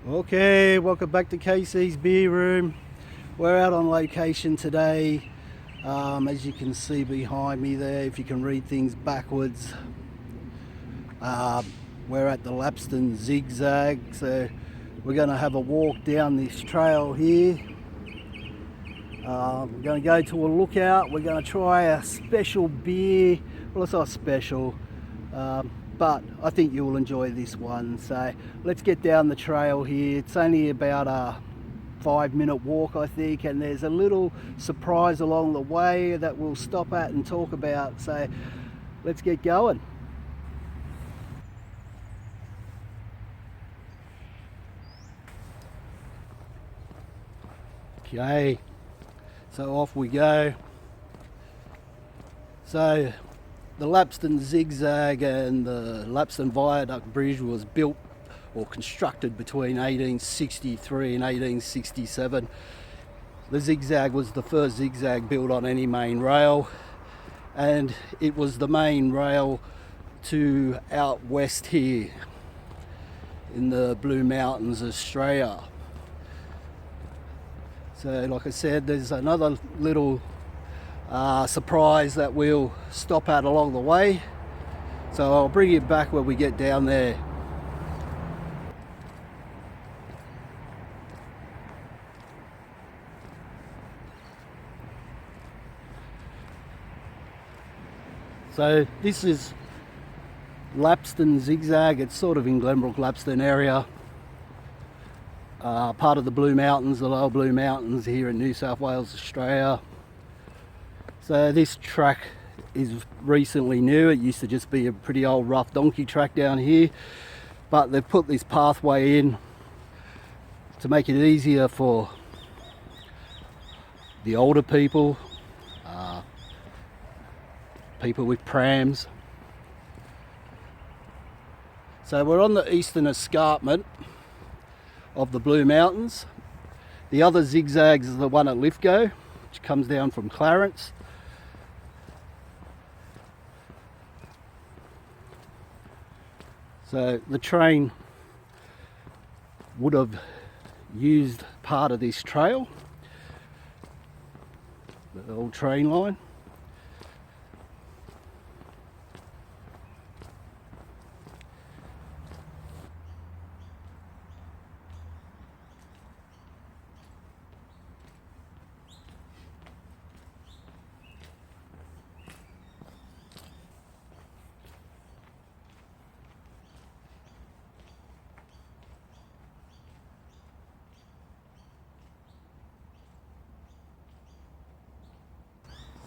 Okay, welcome back to KC's Beer Room. We're out on location today. As you can see behind me there, if you can read things backwards, we're at the Lapstone Zig Zag. So we're going to have a walk down this trail here. We're going to go to a lookout. We're going to try a special beer. Well, it's not special. But I think you'll enjoy this one. So let's get down the trail here. It's only about a 5-minute walk, I think, and there's a little surprise along the way that we'll stop at and talk about. So let's get going. Okay, so off we go. So the Lapstone Zig Zag and the Lapstone Viaduct Bridge was built or constructed between 1863 and 1867. The zigzag was the first zigzag built on any main rail, and it was the main rail to out west here in the Blue Mountains, Australia. So like I said, there's another little surprise that we'll stop at along the way, so I'll bring you back when we get down there. So this is Lapstone Zig Zag. It's sort of in Glenbrook, Lapstone area, part of the Blue Mountains, the lower Blue Mountains here in New South Wales, Australia. So this track is recently new. It used to just be a pretty old rough donkey track down here, but they've put this pathway in to make it easier for the older people, people with prams. So we're on the eastern escarpment of the Blue Mountains. The other zigzags is the one at Lithgow, which comes down from Clarence. So the train would have used part of this trail, the old train line.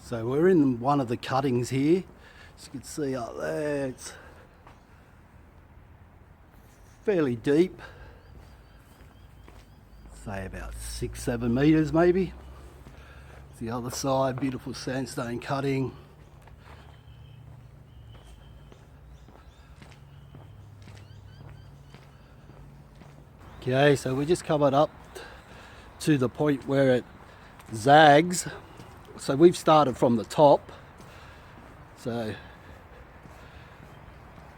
So we're in one of the cuttings here. As you can see up there, it's fairly deep. Say about 6-7 meters maybe. The other side, beautiful sandstone cutting. Okay, so we're just coming up to the point where it zags. So we've started from the top. So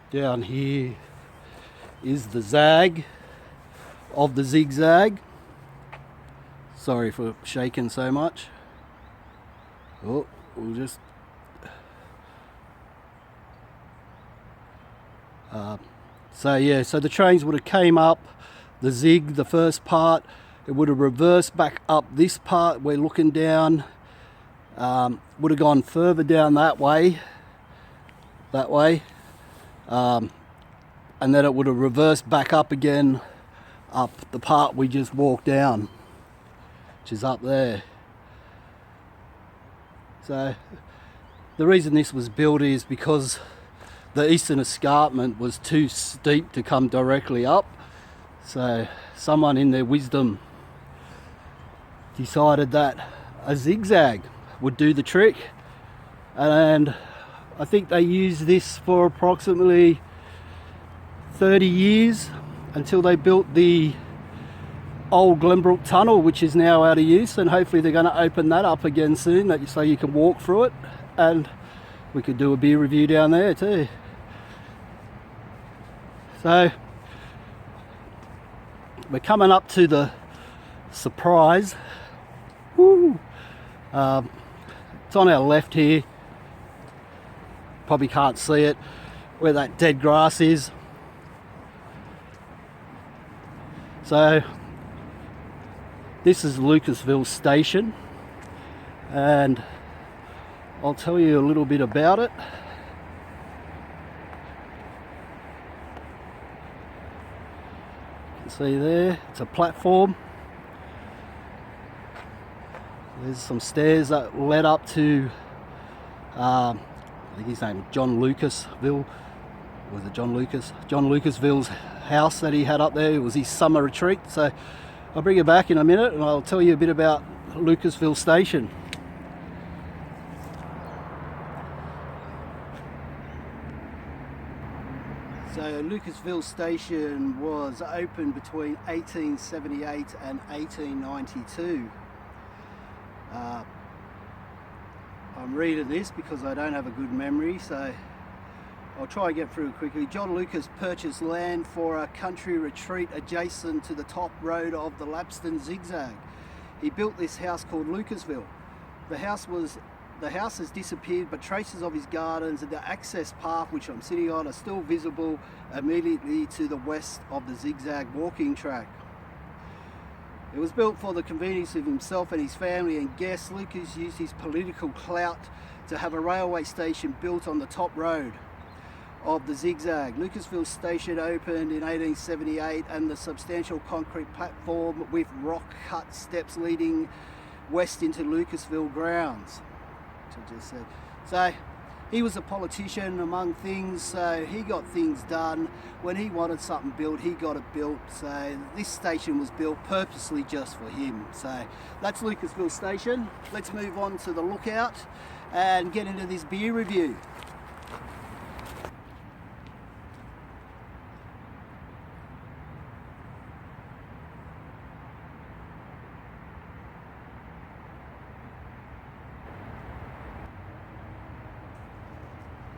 down here is the zag of the zigzag. Sorry for shaking so much. Oh, we'll just so the trains would have came up the zig, the first part. It would have reversed back up this part we're looking down. Would have gone further down that way, and then it would have reversed back up again up the part we just walked down, which is up there. So the reason this was built is because the eastern escarpment was too steep to come directly up, so someone in their wisdom decided that a zigzag would do the trick, and I think they used this for approximately 30 years until they built the old Glenbrook tunnel, which is now out of use, and hopefully they're going to open that up again soon so you can walk through it, and we could do a beer review down there too. So we're coming up to the surprise. Woo. It's on our left here. Probably can't see it where that dead grass is. So this is Lucasville Station, and I'll tell you a little bit about it. You can see there, it's a platform. There's some stairs that led up to, I think his name was John Lucasville. Was it John Lucas? John Lucasville's house that he had up there. It was his summer retreat. So I'll bring you back in a minute and I'll tell you a bit about Lucasville Station. So Lucasville Station was opened between 1878 and 1892. I'm reading this because I don't have a good memory, so I'll try and get through it quickly. John Lucas purchased land for a country retreat adjacent to the top road of the Lapstone Zig Zag. He built this house called Lucasville. The house has disappeared, but traces of his gardens and the access path which I'm sitting on are still visible immediately to the west of the zigzag walking track. It was built for the convenience of himself and his family and guests. Lucas used his political clout to have a railway station built on the top road of the zigzag. Lucasville Station opened in 1878, and the substantial concrete platform with rock-cut steps leading west into Lucasville grounds. Which I just said. So he was a politician among things, so he got things done. When he wanted something built, he got it built. So this station was built purposely just for him. So that's Lucasville Station. Let's move on to the lookout and get into this beer review.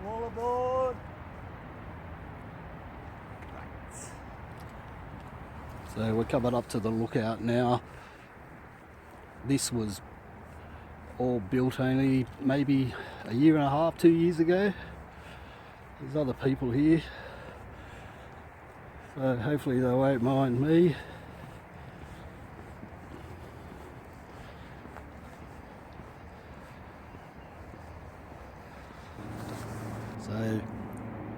All aboard. So we're coming up to the lookout now. This was all built only maybe a year and a half, 2 years ago. There's other people here, so hopefully they won't mind me. So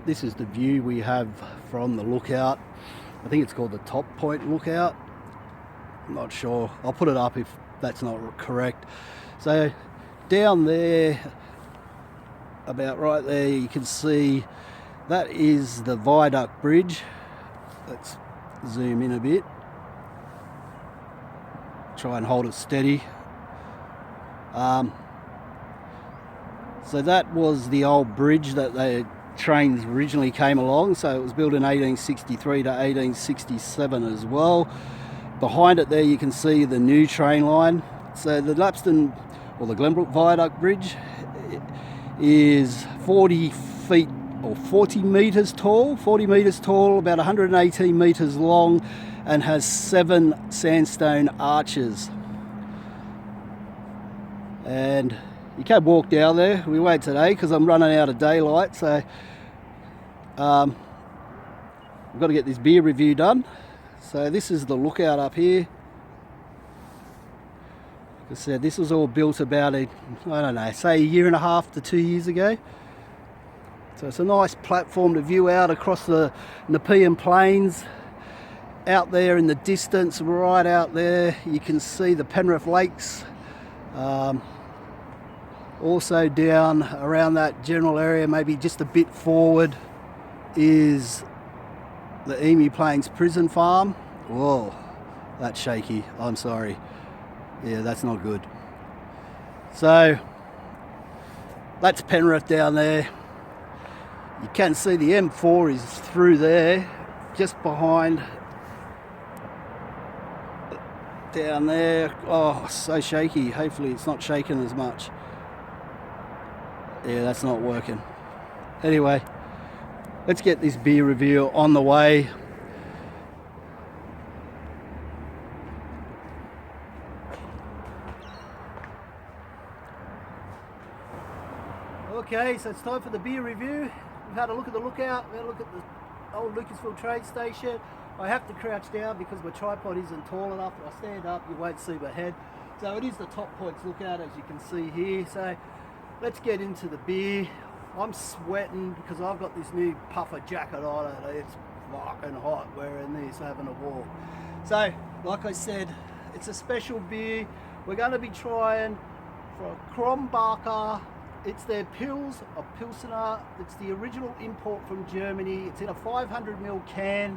this is the view we have from the lookout. I think it's called the Top Point Lookout. I'm not sure. I'll put it up if that's not correct. So down there, about right there, you can see that is the viaduct bridge. Let's zoom in a bit. Try and hold it steady. So that was the old bridge that the trains originally came along. So it was built in 1863 to 1867 as well. Behind it there you can see the new train line. So the Lapstone, or the Glenbrook Viaduct Bridge, is 40 feet or 40 metres tall, about 118 metres long, and has 7 sandstone arches. And you can walk down there. We won't today because I'm running out of daylight, so I've got to get this beer review done. So this is the lookout up here. Like I said, this was all built about I don't know, say a year and a half to 2 years ago. So it's a nice platform to view out across the Nepean Plains. Out there in the distance, right out there, you can see the Penrith Lakes. Also down around that general area, maybe just a bit forward, is the Emu Plains Prison Farm. Whoa, that's shaky, I'm sorry. Yeah, that's not good. So that's Penrith down there. You can see the M4 is through there, just behind, down there. Oh, so shaky. Hopefully it's not shaking as much. Yeah, that's not working. Anyway, let's get this beer review on the way. Okay, so it's time for the beer review. We've had a look at the lookout, we've had a look at the old Lucasville train station. I have to crouch down because my tripod isn't tall enough. If I stand up, you won't see my head. So it is the Top Points lookout, as you can see here. So let's get into the beer. I'm sweating because I've got this new puffer jacket on and it's fucking hot wearing this, having a walk. So, like I said, it's a special beer. We're going to be trying for Krombacher. It's their Pils of Pilsener. It's the original import from Germany. It's in a 500ml can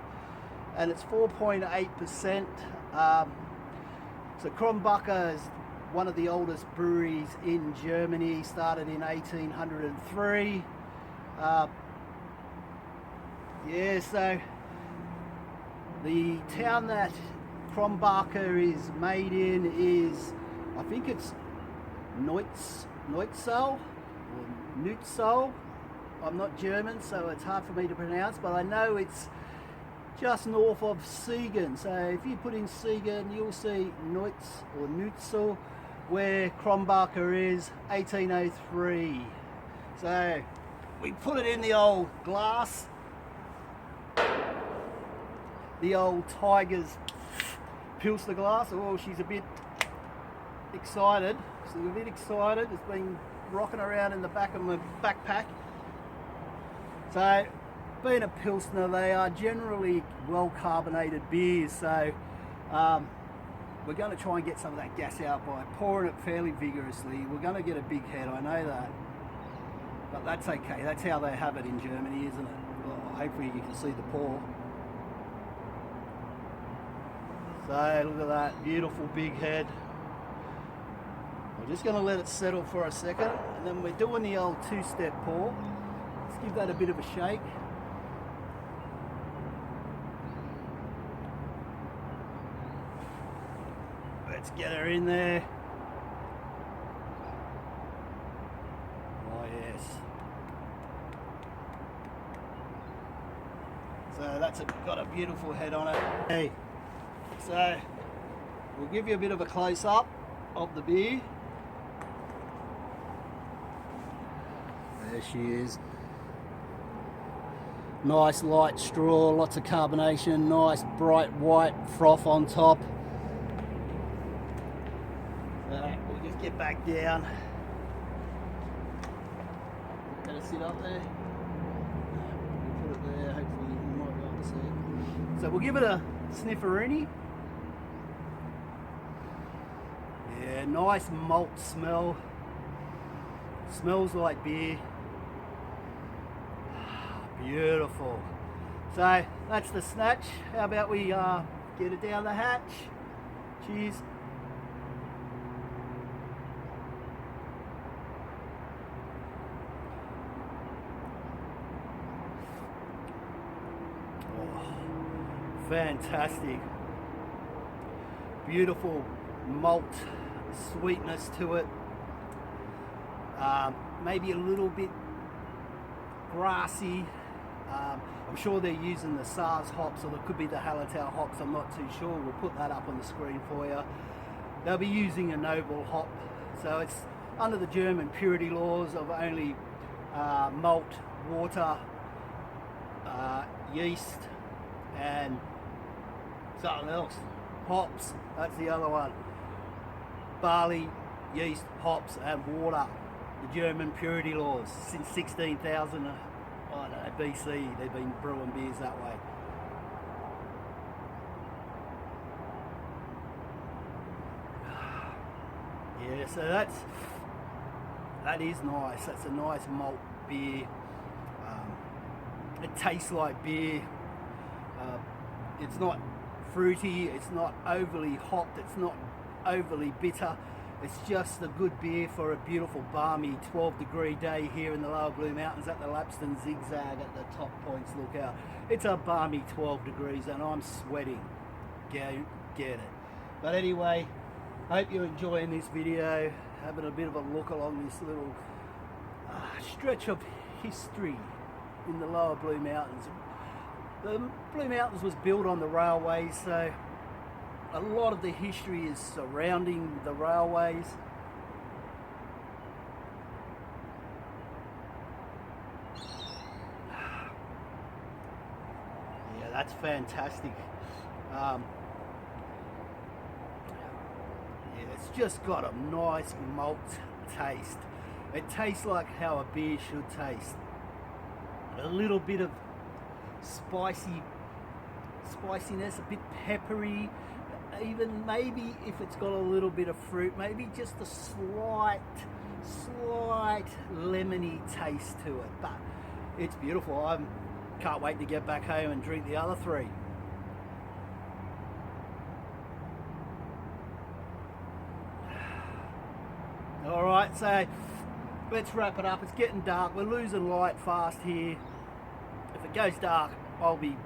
and it's 4.8%. So Krombacher is one of the oldest breweries in Germany, started in 1803. Yeah, so the town that Krombacher is made in is, I think it's Neutzau or Nutzau. I'm not German, so it's hard for me to pronounce, but I know it's just north of Siegen. So if you put in Siegen, you'll see Neutz or Nutzau, where Krombacher is, 1803. So we put it in the old glass, the old Tiger's Pilsner glass. Oh, she's a bit excited. She's a bit excited. It's been rocking around in the back of my backpack. So, being a Pilsner, they are generally well carbonated beers. So, we're going to try and get some of that gas out by pouring it fairly vigorously. We're going to get a big head, I know that. But that's okay. That's how they have it in Germany, isn't it? Well, hopefully you can see the pour. So look at that, beautiful big head. We're just going to let it settle for a second, and then we're doing the old two-step pour. Let's give that a bit of a shake. Let's get her in there. Oh yes. So that's got a beautiful head on it. Hey. So we'll give you a bit of a close-up of the beer. There she is. Nice light straw, lots of carbonation, nice bright white froth on top. So we'll just get back down. Let it sit up there. We'll put it there, hopefully you might be able to see it. So we'll give it a snifferini. Yeah, nice malt smell. Smells like beer. Beautiful. So that's the snatch. How about we get it down the hatch? Cheers. Oh, fantastic. Beautiful malt sweetness to it. Maybe a little bit grassy. I'm sure they're using the SARS hops, or it could be the Hallertau hops, I'm not too sure. We'll put that up on the screen for you. They'll be using a noble hop, so it's under the German purity laws of only malt, water, yeast, and something else. Hops, that's the other one. Barley, yeast, hops, and water. The German purity laws since 16,000. I don't know, BC, they've been brewing beers that way. Yeah, so that is nice. That's a nice malt beer. It tastes like beer. It's not fruity, it's not overly hopped, it's not overly bitter. It's just a good beer for a beautiful balmy 12-degree day here in the lower Blue Mountains at the Lapstone Zig Zag at the Top Points lookout. It's a balmy 12 degrees and I'm sweating. Get it. But anyway, hope you're enjoying this video, having a bit of a look along this little stretch of history in the lower Blue Mountains. The Blue Mountains was built on the railways, so a lot of the history is surrounding the railways. that's fantastic. Yeah, it's just got a nice malt taste. It tastes like how a beer should taste. A little bit of spiciness, a bit peppery, even maybe if it's got a little bit of fruit, maybe just a slight lemony taste to it. But it's beautiful. I can't wait to get back home and drink the other three. All right, so let's wrap it up. It's getting dark. We're losing light fast here. If it goes dark, I'll be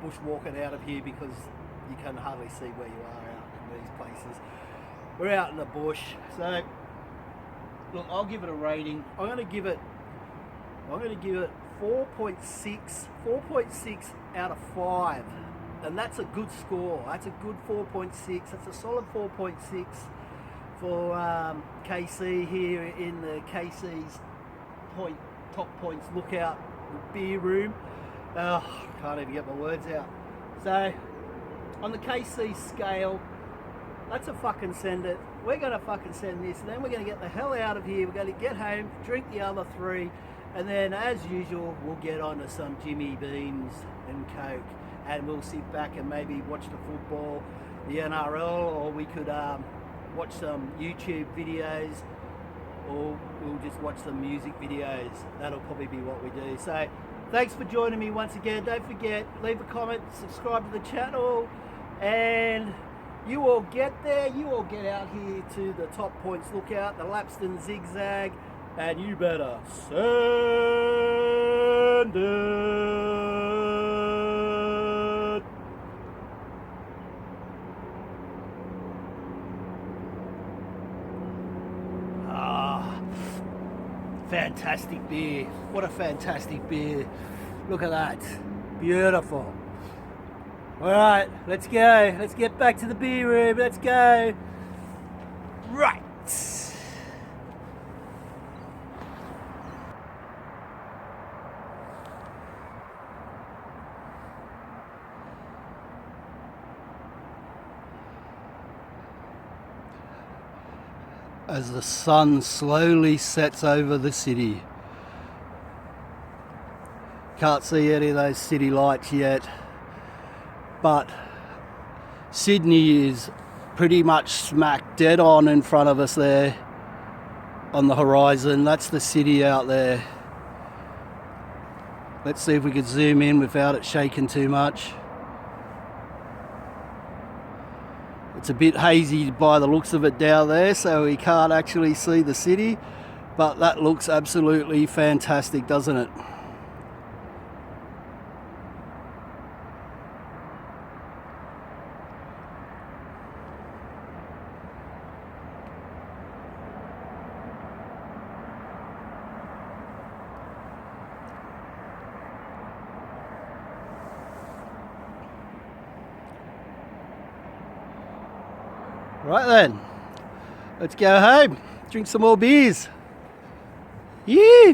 bushwalking out of here because you can hardly see where you are out in these places. We're out in the bush. So look, I'll give it a rating. I'm going to give it 4.6 out of 5. And that's a good score. That's a good 4.6. That's a solid 4.6 for KC here in the KC's top points lookout beer room. Can't even get my words out. So on the KC scale, that's a fucking send it. We're going to fucking send this, and then we're going to get the hell out of here. We're going to get home, drink the other three, and then as usual we'll get on to some Jimmy Beans and Coke, and we'll sit back and maybe watch the football, the NRL, or we could watch some YouTube videos, or we'll just watch some music videos. That'll probably be what we do. So thanks for joining me once again. Don't forget, leave a comment, subscribe to the channel, and you all get there, you all get out here to the top points lookout, the Lapstone Zig Zag, and you better send it. Fantastic beer. What a fantastic beer. Look at that. Beautiful. Alright, let's go. Let's get back to the beer room. Let's go. Right. As the sun slowly sets over the city. Can't see any of those city lights yet, but Sydney is pretty much smack dead on in front of us there on the horizon. That's the city out there. Let's see if we can zoom in without it shaking too much. It's a bit hazy by the looks of it down there, so we can't actually see the city, but that looks absolutely fantastic, doesn't it? Right then, let's go home, drink some more beers. Yeah.